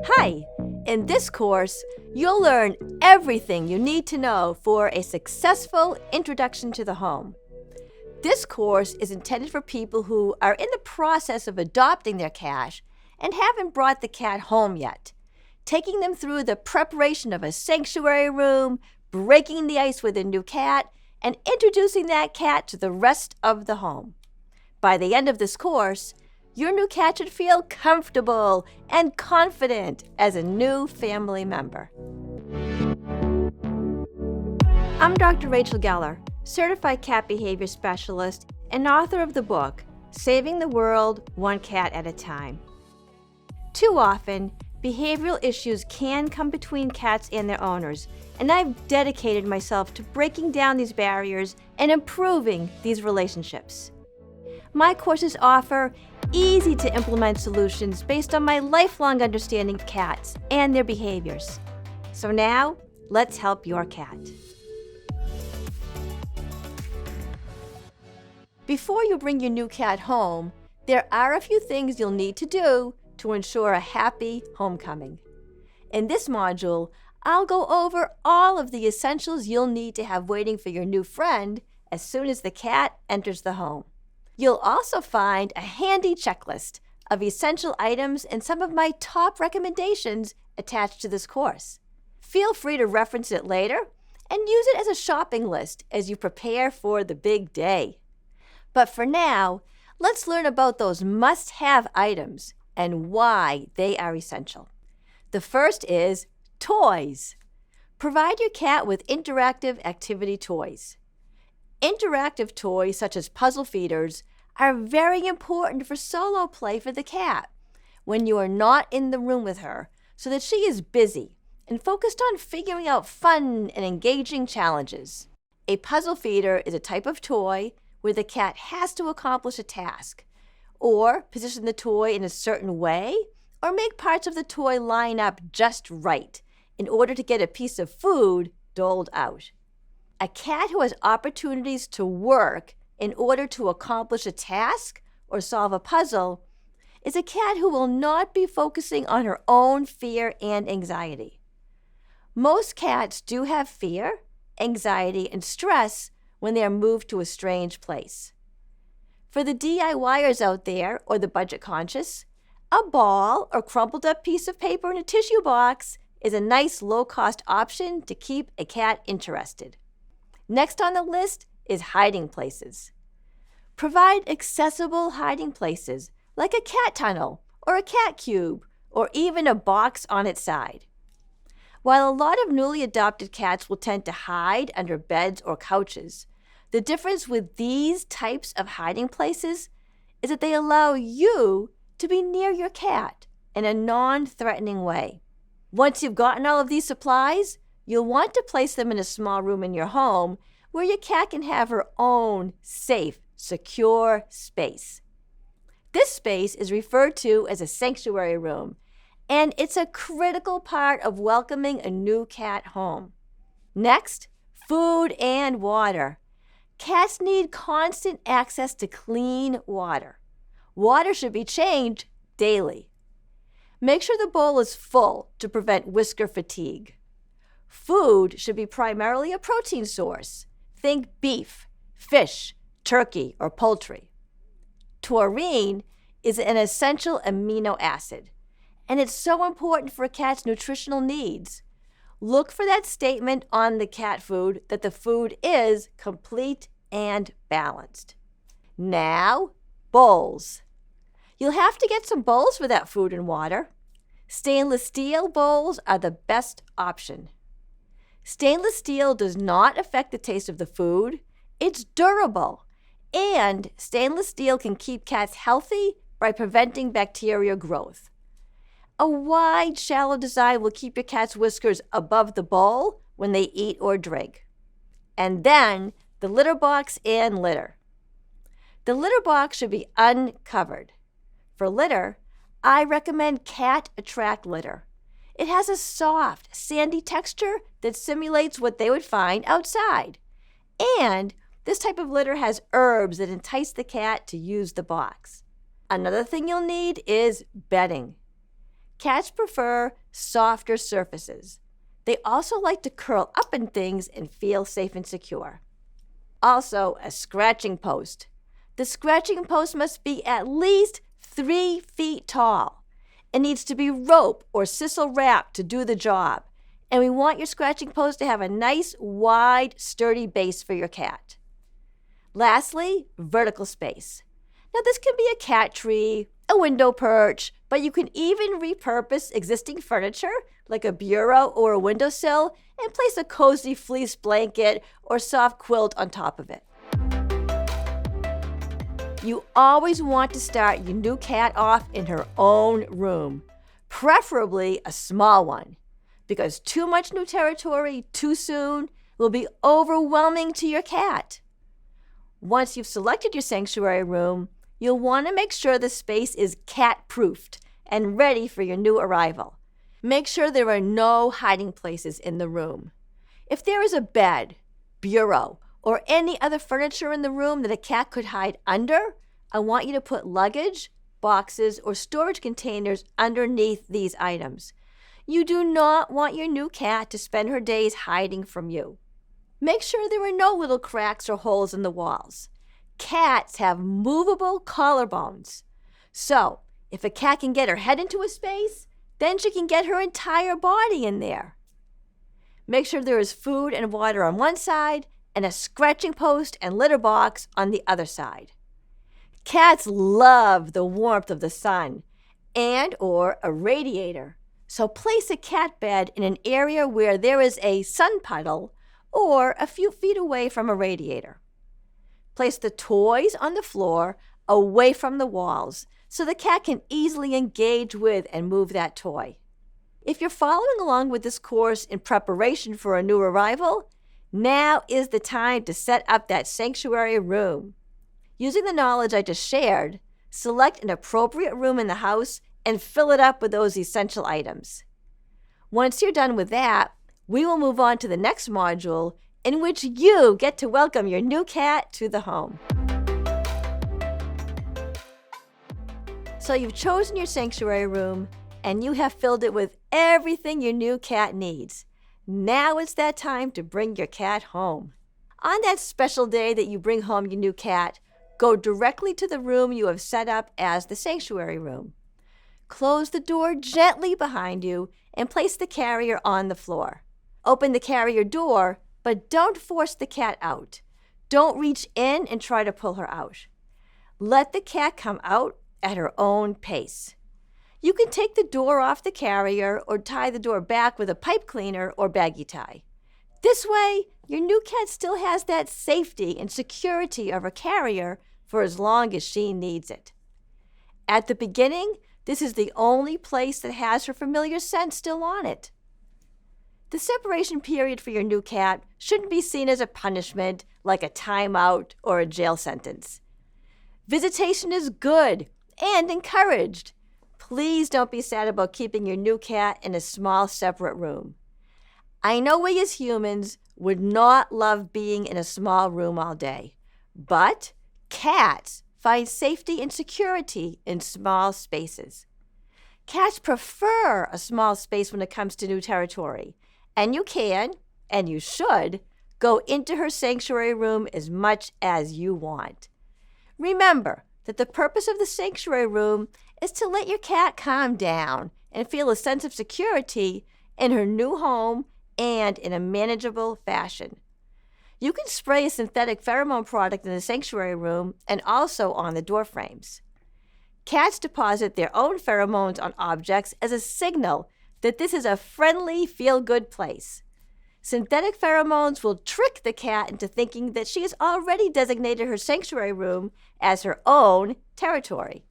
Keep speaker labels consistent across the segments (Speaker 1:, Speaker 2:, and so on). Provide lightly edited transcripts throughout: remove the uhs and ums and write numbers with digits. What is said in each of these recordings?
Speaker 1: Hi! In this course, you'll learn everything you need to know for a successful introduction to the home. This course is intended for people who are in the process of adopting their cat and haven't brought the cat home yet, taking them through the preparation of a sanctuary room, breaking the ice with a new cat, and introducing that cat to the rest of the home. By the end of this course, your new cat should feel comfortable and confident as a new family member. I'm Dr. Rachel Geller, Certified Cat Behavior Specialist and author of the book, Saving the World One Cat at a Time. Too often, behavioral issues can come between cats and their owners, and I've dedicated myself to breaking down these barriers and improving these relationships. My courses offer easy-to-implement solutions based on my lifelong understanding of cats and their behaviors. So now, let's help your cat. Before you bring your new cat home, there are a few things you'll need to do to ensure a happy homecoming. In this module, I'll go over all of the essentials you'll need to have waiting for your new friend as soon as the cat enters the home. You'll also find a handy checklist of essential items and some of my top recommendations attached to this course. Feel free to reference it later and use it as a shopping list as you prepare for the big day. But for now, let's learn about those must-have items and why they are essential. The first is toys. Provide your cat with interactive activity toys. Interactive toys such as puzzle feeders are very important for solo play for the cat when you are not in the room with her, so that she is busy and focused on figuring out fun and engaging challenges. A puzzle feeder is a type of toy where the cat has to accomplish a task, or position the toy in a certain way, or make parts of the toy line up just right in order to get a piece of food doled out. A cat who has opportunities to work in order to accomplish a task or solve a puzzle is a cat who will not be focusing on her own fear and anxiety. Most cats do have fear, anxiety, and stress when they are moved to a strange place. For the DIYers out there or the budget conscious, a ball or crumpled up piece of paper in a tissue box is a nice low-cost option to keep a cat interested. Next on the list is hiding places. Provide accessible hiding places like a cat tunnel or a cat cube or even a box on its side. While a lot of newly adopted cats will tend to hide under beds or couches, the difference with these types of hiding places is that they allow you to be near your cat in a non-threatening way. Once you've gotten all of these supplies, you'll want to place them in a small room in your home where your cat can have her own safe, secure space. This space is referred to as a sanctuary room, and it's a critical part of welcoming a new cat home. Next, food and water. Cats need constant access to clean water. Water should be changed daily. Make sure the bowl is full to prevent whisker fatigue. Food should be primarily a protein source. Think beef, fish, turkey, or poultry. Taurine is an essential amino acid, and it's so important for a cat's nutritional needs. Look for that statement on the cat food that the food is complete and balanced. Now, bowls. You'll have to get some bowls for that food and water. Stainless steel bowls are the best option. Stainless steel does not affect the taste of the food. It's durable, and stainless steel can keep cats healthy by preventing bacteria growth. A wide, shallow design will keep your cat's whiskers above the bowl when they eat or drink. And then, the litter box and litter. The litter box should be uncovered. For litter, I recommend Cat Attract litter. It has a soft, sandy texture that simulates what they would find outside. And this type of litter has herbs that entice the cat to use the box. Another thing you'll need is bedding. Cats prefer softer surfaces. They also like to curl up in things and feel safe and secure. Also, a scratching post. The scratching post must be at least 3 feet tall. It needs to be rope or sisal wrapped to do the job. And we want your scratching post to have a nice, wide, sturdy base for your cat. Lastly, vertical space. Now this can be a cat tree, a window perch, but you can even repurpose existing furniture like a bureau or a windowsill and place a cozy fleece blanket or soft quilt on top of it. You always want to start your new cat off in her own room, preferably a small one, because too much new territory too soon will be overwhelming to your cat. Once you've selected your sanctuary room, you'll want to make sure the space is cat-proofed and ready for your new arrival. Make sure there are no hiding places in the room. If there is a bed, bureau, or any other furniture in the room that a cat could hide under, I want you to put luggage, boxes, or storage containers underneath these items. You do not want your new cat to spend her days hiding from you. Make sure there are no little cracks or holes in the walls. Cats have movable collarbones. So, if a cat can get her head into a space, then she can get her entire body in there. Make sure there is food and water on one side and a scratching post and litter box on the other side. Cats love the warmth of the sun and or a radiator. So place a cat bed in an area where there is a sun puddle or a few feet away from a radiator. Place the toys on the floor away from the walls so the cat can easily engage with and move that toy. If you're following along with this course in preparation for a new arrival, now is the time to set up that sanctuary room. Using the knowledge I just shared, select an appropriate room in the house and fill it up with those essential items. Once you're done with that, we will move on to the next module in which you get to welcome your new cat to the home. So you've chosen your sanctuary room and you have filled it with everything your new cat needs. Now it's that time to bring your cat home. On that special day that you bring home your new cat, go directly to the room you have set up as the sanctuary room. Close the door gently behind you and place the carrier on the floor. Open the carrier door, but don't force the cat out. Don't reach in and try to pull her out. Let the cat come out at her own pace. You can take the door off the carrier or tie the door back with a pipe cleaner or baggy tie. This way, your new cat still has that safety and security of her carrier for as long as she needs it. At the beginning, this is the only place that has her familiar scent still on it. The separation period for your new cat shouldn't be seen as a punishment like a timeout or a jail sentence. Visitation is good and encouraged. Please don't be sad about keeping your new cat in a small separate room. I know we as humans would not love being in a small room all day, but cats find safety and security in small spaces. Cats prefer a small space when it comes to new territory, and you can, and you should, go into her sanctuary room as much as you want. Remember that the purpose of the sanctuary room is to let your cat calm down and feel a sense of security in her new home and in a manageable fashion. You can spray a synthetic pheromone product in the sanctuary room and also on the door frames. Cats deposit their own pheromones on objects as a signal that this is a friendly, feel-good place. Synthetic pheromones will trick the cat into thinking that she has already designated her sanctuary room as her own territory.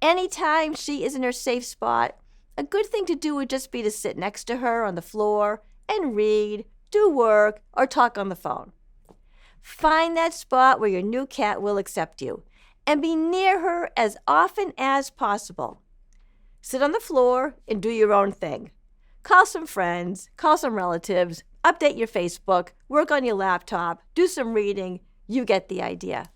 Speaker 1: Anytime she is in her safe spot, a good thing to do would just be to sit next to her on the floor and read, do work, or talk on the phone. Find that spot where your new cat will accept you and be near her as often as possible. Sit on the floor and do your own thing. Call some friends, call some relatives, update your Facebook, work on your laptop, do some reading. You get the idea.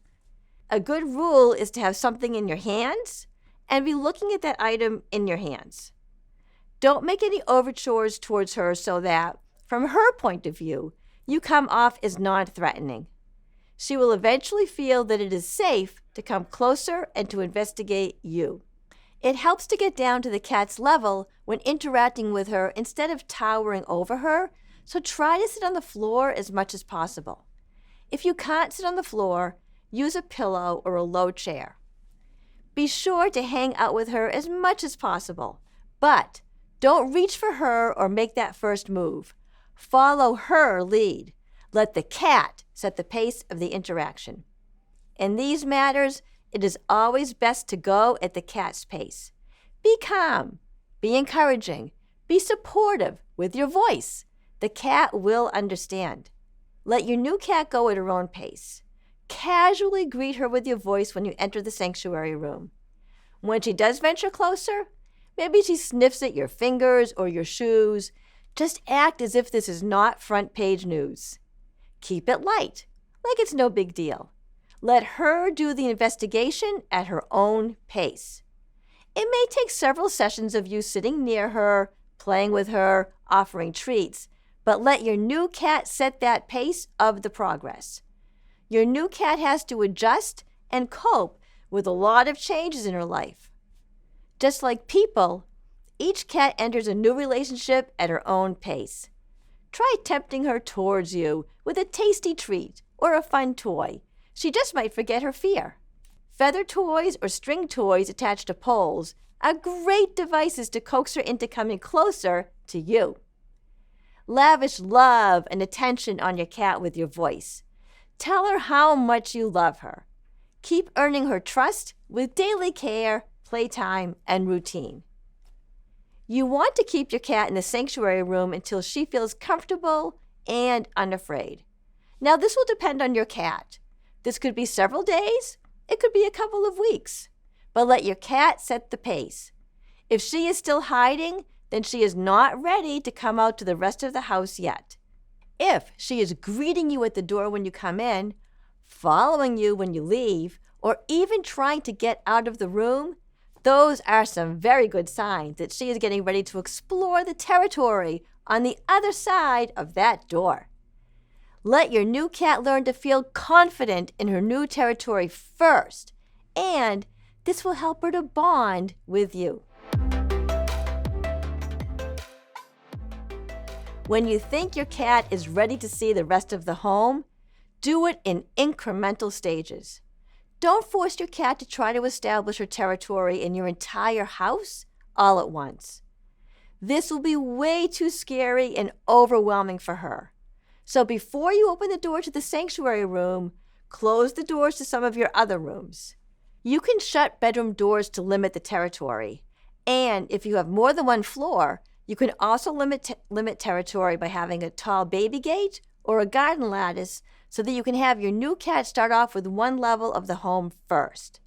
Speaker 1: A good rule is to have something in your hands and be looking at that item in your hands. Don't make any overtures towards her so that, from her point of view, you come off as non-threatening. She will eventually feel that it is safe to come closer and to investigate you. It helps to get down to the cat's level when interacting with her instead of towering over her, so try to sit on the floor as much as possible. If you can't sit on the floor, use a pillow or a low chair. Be sure to hang out with her as much as possible, but don't reach for her or make that first move. Follow her lead. Let the cat set the pace of the interaction. In these matters, it is always best to go at the cat's pace. Be calm, be encouraging, be supportive with your voice. The cat will understand. Let your new cat go at her own pace. Casually greet her with your voice when you enter the sanctuary room. When she does venture closer, maybe she sniffs at your fingers or your shoes. Just act as if this is not front page news. Keep it light, like it's no big deal. Let her do the investigation at her own pace. It may take several sessions of you sitting near her, playing with her, offering treats, but let your new cat set that pace of the progress. Your new cat has to adjust and cope with a lot of changes in her life. Just like people, each cat enters a new relationship at her own pace. Try tempting her towards you with a tasty treat or a fun toy. She just might forget her fear. Feather toys or string toys attached to poles are great devices to coax her into coming closer to you. Lavish love and attention on your cat with your voice. Tell her how much you love her. Keep earning her trust with daily care, playtime, and routine. You want to keep your cat in the sanctuary room until she feels comfortable and unafraid. Now, this will depend on your cat. This could be several days, it could be a couple of weeks, but let your cat set the pace. If she is still hiding, then she is not ready to come out to the rest of the house yet. If she is greeting you at the door when you come in, following you when you leave, or even trying to get out of the room, those are some very good signs that she is getting ready to explore the territory on the other side of that door. Let your new cat learn to feel confident in her new territory first, and this will help her to bond with you. When you think your cat is ready to see the rest of the home, do it in incremental stages. Don't force your cat to try to establish her territory in your entire house all at once. This will be way too scary and overwhelming for her. So before you open the door to the sanctuary room, close the doors to some of your other rooms. You can shut bedroom doors to limit the territory. And if you have more than one floor, you can also limit territory by having a tall baby gate or a garden lattice so that you can have your new cat start off with one level of the home first.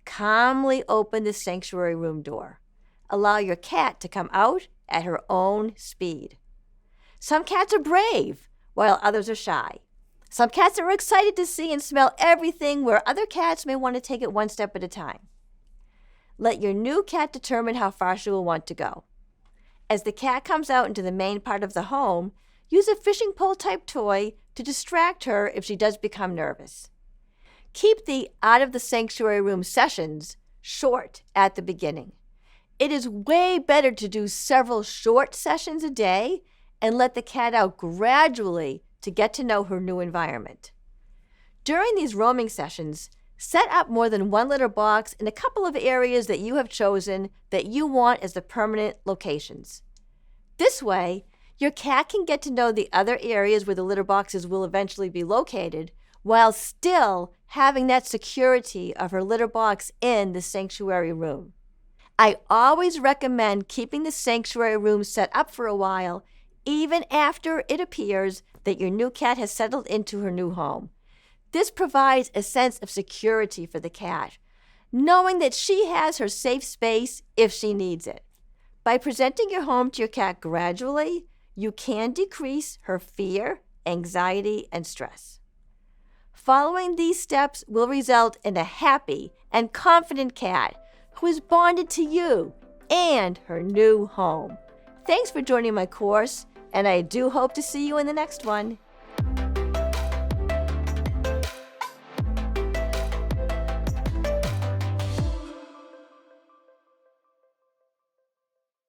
Speaker 1: Calmly open the sanctuary room door. Allow your cat to come out at her own speed. Some cats are brave, while others are shy. Some cats are excited to see and smell everything, where other cats may want to take it one step at a time. Let your new cat determine how far she will want to go. As the cat comes out into the main part of the home, use a fishing pole type toy to distract her if she does become nervous. Keep the out of the sanctuary room sessions short at the beginning. It is way better to do several short sessions a day and let the cat out gradually to get to know her new environment. During these roaming sessions, set up more than one litter box in a couple of areas that you have chosen that you want as the permanent locations. This way, your cat can get to know the other areas where the litter boxes will eventually be located, while still having that security of her litter box in the sanctuary room. I always recommend keeping the sanctuary room set up for a while, even after it appears that your new cat has settled into her new home. This provides a sense of security for the cat, knowing that she has her safe space if she needs it. By presenting your home to your cat gradually, you can decrease her fear, anxiety, and stress. Following these steps will result in a happy and confident cat who is bonded to you and her new home. Thanks for joining my course, and I do hope to see you in the next one.